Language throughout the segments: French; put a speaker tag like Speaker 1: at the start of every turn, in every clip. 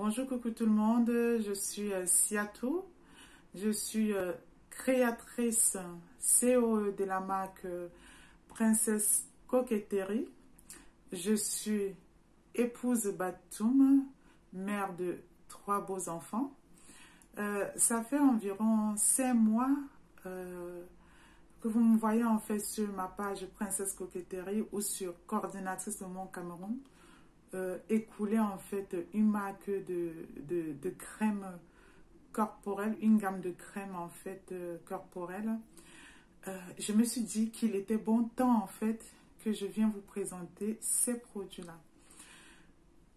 Speaker 1: Bonjour, coucou tout le monde, je suis Siatou, je suis créatrice CEO de la marque Princesse Coquetterie. Je suis épouse Batoum, mère de 3 beaux enfants. Ça fait environ 5 mois que vous me voyez en fait sur ma page Princesse Coquetterie ou sur Coordinatrice de mon Cameroun. Écouler en fait une marque de crème corporelle, une gamme de crème en fait corporelle. Je me suis dit qu'il était bon temps en fait que je viens vous présenter ces produits-là.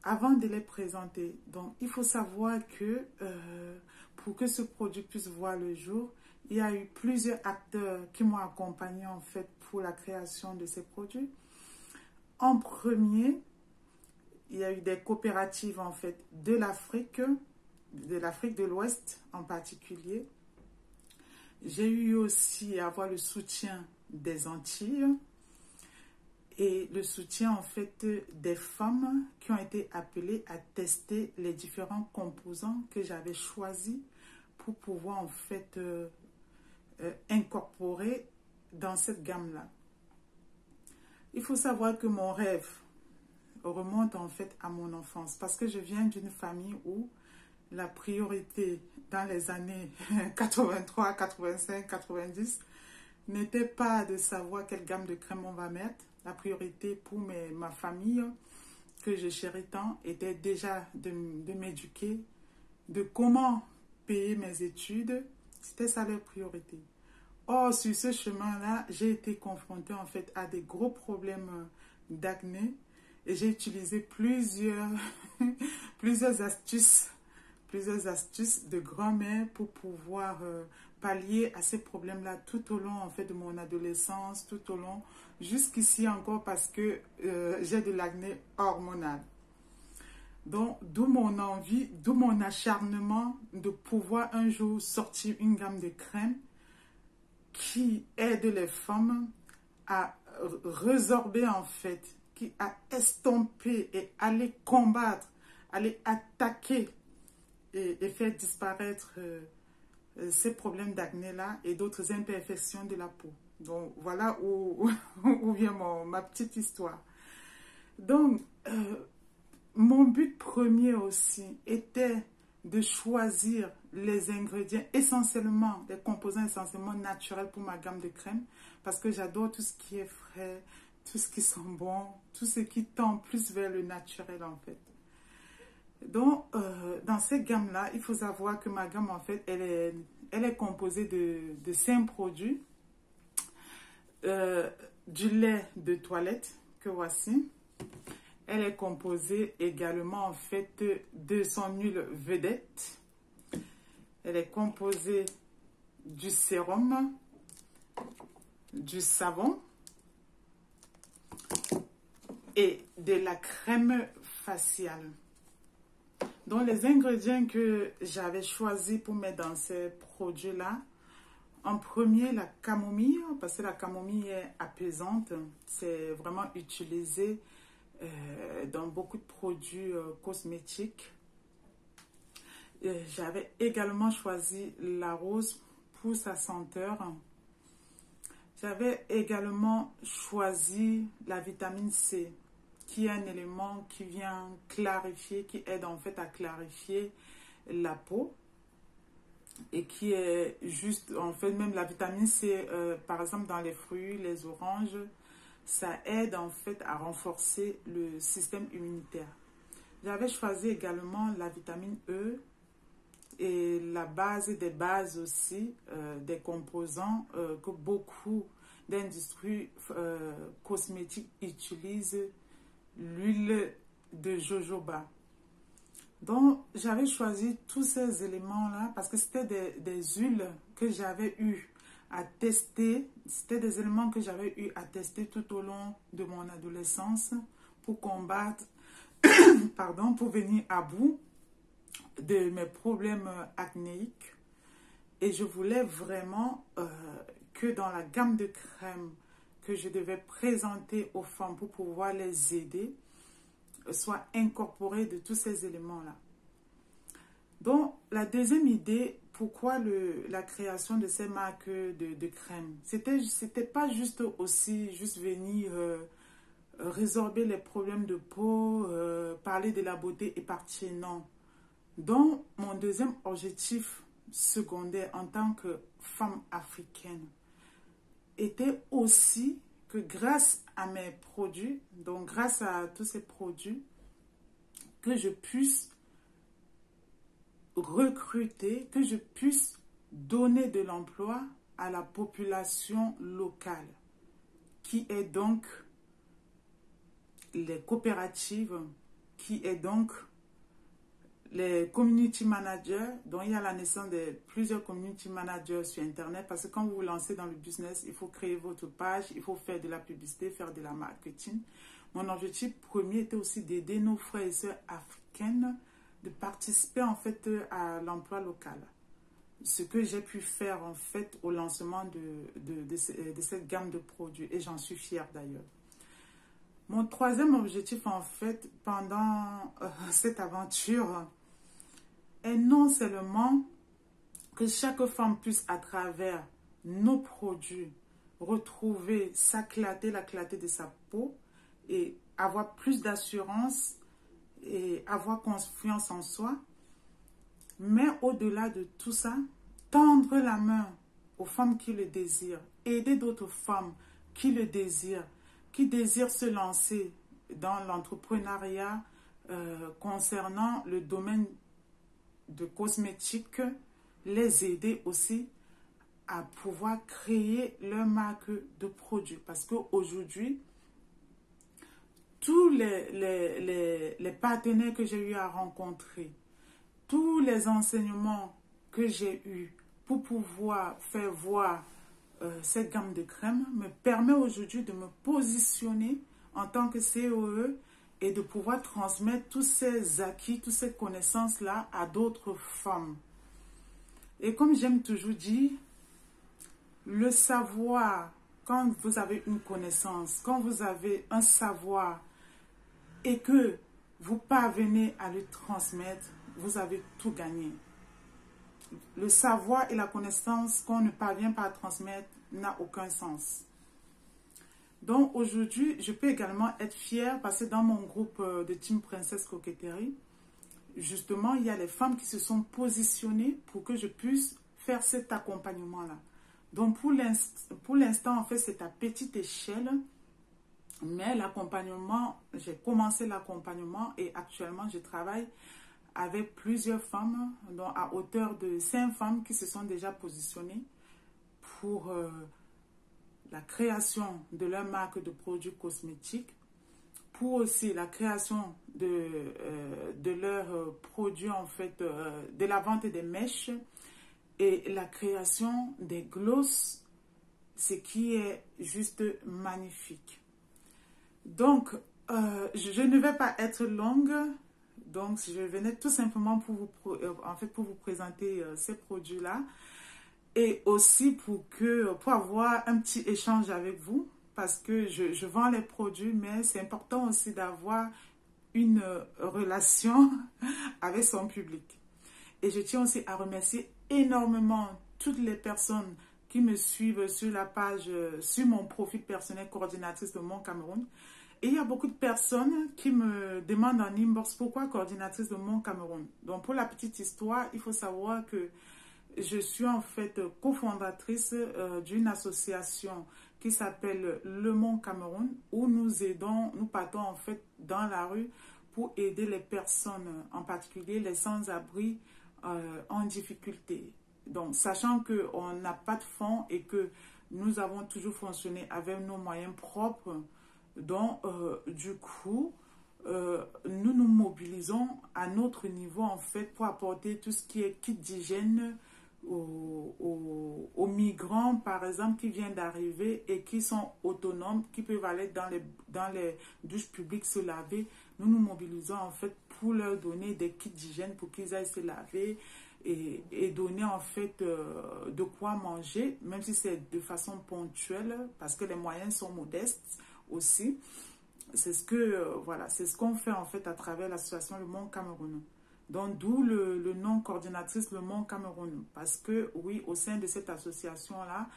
Speaker 1: Avant de les présenter, donc il faut savoir que pour que ce produit puisse voir le jour, il y a eu plusieurs acteurs qui m'ont accompagné en fait pour la création de ces produits. En premier, il y a eu des coopératives en fait de l'Afrique de l'Ouest en particulier. J'ai eu aussi à avoir le soutien des Antilles et le soutien en fait des femmes qui ont été appelées à tester les différents composants que j'avais choisis pour pouvoir en fait incorporer dans cette gamme-là. Il faut savoir que mon rêve remonte en fait à mon enfance parce que je viens d'une famille où la priorité dans les années 83, 85, 90 n'était pas de savoir quelle gamme de crème on va mettre. La priorité pour ma famille, que je chéris tant, était déjà de m'éduquer, de comment payer mes études. C'était ça leur priorité. Or, sur ce chemin-là, j'ai été confrontée en fait à des gros problèmes d'acné. Et j'ai utilisé plusieurs astuces de grand-mère pour pouvoir pallier à ces problèmes-là tout au long en fait de mon adolescence, tout au long jusqu'ici encore parce que j'ai de l'acné hormonal. Donc, d'où mon envie, d'où mon acharnement de pouvoir un jour sortir une gamme de crèmes qui aide les femmes à résorber en fait, qui a estompé et aller combattre, aller attaquer et faire disparaître ces problèmes d'acné-là et d'autres imperfections de la peau. Donc, voilà où vient ma petite histoire. Donc, mon but premier aussi était de choisir les ingrédients essentiellement, les composants essentiellement naturels pour ma gamme de crème parce que j'adore tout ce qui est frais, tout ce qui sent bon, tout ce qui tend plus vers le naturel en fait. Donc, dans cette gamme-là, il faut savoir que ma gamme en fait, elle est composée de 5 produits. Du lait de toilette que voici. Elle est composée également en fait de son huile vedette. Elle est composée du sérum, du savon et de la crème faciale. Donc les ingrédients que j'avais choisis pour mettre dans ces produits-là, en premier la camomille, parce que la camomille est apaisante. C'est vraiment utilisé dans beaucoup de produits cosmétiques. J'avais également choisi la rose pour sa senteur. J'avais également choisi la vitamine C, qui est un élément qui vient clarifier, qui aide en fait à clarifier la peau. Et qui est juste, en fait, même la vitamine C, par exemple dans les fruits, les oranges, ça aide en fait à renforcer le système immunitaire. J'avais choisi également la vitamine E et la base des bases aussi, des composants que beaucoup d'industries cosmétiques utilisent, l'huile de jojoba. Donc, j'avais choisi tous ces éléments-là parce que c'était des huiles que j'avais eu à tester. C'était des éléments que j'avais eu à tester tout au long de mon adolescence pour combattre, pardon, pour venir à bout de mes problèmes acnéiques. Et je voulais vraiment que dans la gamme de crèmes que je devais présenter aux femmes pour pouvoir les aider, soit incorporé de tous ces éléments-là. Donc, la deuxième idée, pourquoi la création de ces marques de crème? C'était pas juste aussi, juste venir résorber les problèmes de peau, parler de la beauté et partir, non. Donc, mon deuxième objectif secondaire en tant que femme africaine était aussi que grâce à mes produits, donc grâce à tous ces produits, que je puisse recruter, que je puisse donner de l'emploi à la population locale, qui est donc les coopératives, qui est donc les community managers, dont il y a la naissance de plusieurs community managers sur Internet, parce que quand vous vous lancez dans le business, il faut créer votre page, il faut faire de la publicité, faire de la marketing. Mon objectif premier était aussi d'aider nos frères et sœurs africaines de participer en fait à l'emploi local. Ce que j'ai pu faire en fait au lancement de cette gamme de produits, et j'en suis fière d'ailleurs. Mon troisième objectif en fait pendant cette aventure est non seulement que chaque femme puisse à travers nos produits retrouver sa clarté, la clarté de sa peau et avoir plus d'assurance et avoir confiance en soi, mais au-delà de tout ça, tendre la main aux femmes qui le désirent, aider d'autres femmes qui le désirent, qui désirent se lancer dans l'entrepreneuriat concernant le domaine de cosmétiques, les aider aussi à pouvoir créer leur marque de produits. Parce qu'aujourd'hui, tous les partenaires que j'ai eu à rencontrer, tous les enseignements que j'ai eus pour pouvoir faire voir cette gamme de crème me permet aujourd'hui de me positionner en tant que COE et de pouvoir transmettre tous ces acquis, toutes ces connaissances-là à d'autres femmes. Et comme j'aime toujours dire, le savoir, quand vous avez une connaissance, quand vous avez un savoir et que vous parvenez à le transmettre, vous avez tout gagné. Le savoir et la connaissance qu'on ne parvient pas à transmettre n'a aucun sens. Donc aujourd'hui, je peux également être fière parce que dans mon groupe de Team Princesse Coquetterie, justement, il y a les femmes qui se sont positionnées pour que je puisse faire cet accompagnement-là. Donc pour l'instant, en fait, c'est à petite échelle, mais l'accompagnement, j'ai commencé l'accompagnement et actuellement, je travaille avec plusieurs femmes, donc à hauteur de 5 femmes qui se sont déjà positionnées pour la création de leur marque de produits cosmétiques, pour aussi la création de leurs produits, en fait, de la vente des mèches et la création des glosses, ce qui est juste magnifique. Donc, je ne vais pas être longue. Donc, je venais tout simplement pour vous présenter ces produits-là et aussi pour avoir un petit échange avec vous parce que je vends les produits, mais c'est important aussi d'avoir une relation avec son public. Et je tiens aussi à remercier énormément toutes les personnes qui me suivent sur la page, sur mon profil personnel coordinatrice de Mon Cameroun. Et il y a beaucoup de personnes qui me demandent en inbox pourquoi coordinatrice de Mon Cameroun. Donc pour la petite histoire, il faut savoir que je suis en fait cofondatrice d'une association qui s'appelle Le Mon Cameroun où nous partons en fait dans la rue pour aider les personnes, en particulier les sans-abri en difficulté. Donc sachant qu'on n'a pas de fonds et que nous avons toujours fonctionné avec nos moyens propres, donc, du coup, nous nous mobilisons à notre niveau, en fait, pour apporter tout ce qui est kit d'hygiène aux migrants, par exemple, qui viennent d'arriver et qui sont autonomes, qui peuvent aller dans les douches publiques se laver. Nous nous mobilisons, en fait, pour leur donner des kits d'hygiène pour qu'ils aillent se laver et donner, en fait, de quoi manger, même si c'est de façon ponctuelle, parce que les moyens sont modestes aussi. C'est ce qu'on fait en fait à travers l'association Le Mon Cameroun. Donc, d'où le nom coordinatrice Le Mont Cameroun. Parce que, oui, au sein de cette association-là,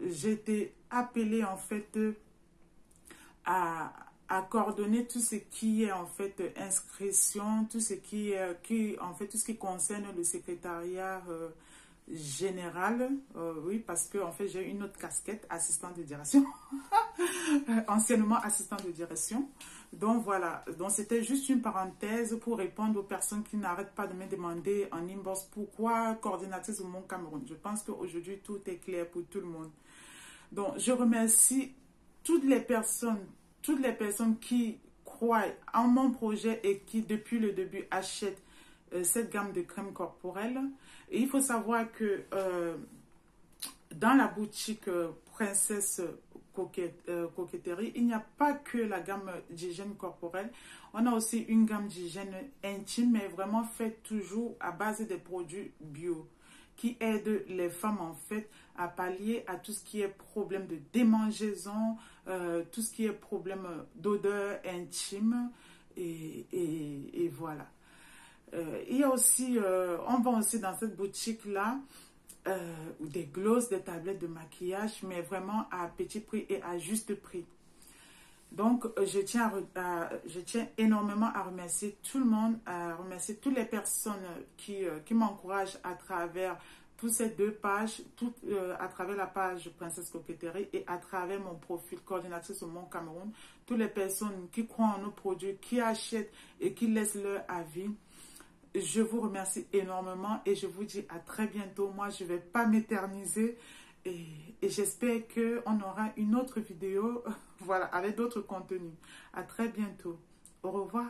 Speaker 1: j'ai été appelée, en fait, à coordonner tout ce qui est, en fait, inscription, tout ce en fait, tout ce qui concerne le secrétariat général. Oui, parce que, en fait, j'ai une autre casquette, assistante de direction. Anciennement assistante de direction. Donc voilà, donc c'était juste une parenthèse pour répondre aux personnes qui n'arrêtent pas de me demander en inbox pourquoi coordinatrice au Mont Cameroun. Je pense qu'aujourd'hui tout est clair pour tout le monde. Donc je remercie toutes les personnes qui croient en mon projet et qui depuis le début achètent cette gamme de crème corporelle. Et il faut savoir que dans la boutique Princesse Coquetterie, il n'y a pas que la gamme d'hygiène corporelle. On a aussi une gamme d'hygiène intime, mais vraiment faite toujours à base des produits bio qui aident les femmes en fait à pallier à tout ce qui est problème de démangeaison, tout ce qui est problème d'odeur intime et voilà. Il y a aussi, on vend aussi dans cette boutique-là des glosses, des tablettes de maquillage, mais vraiment à petit prix et à juste prix. Donc, je tiens énormément à remercier tout le monde, à remercier toutes les personnes qui m'encouragent à travers toutes ces deux pages, à travers la page Princesse Coquetterie et à travers mon profil coordinatrice au Mont Cameroun, toutes les personnes qui croient en nos produits, qui achètent et qui laissent leur avis. Je vous remercie énormément et je vous dis à très bientôt. Moi, je ne vais pas m'éterniser et j'espère qu'on aura une autre vidéo voilà, avec d'autres contenus. À très bientôt. Au revoir.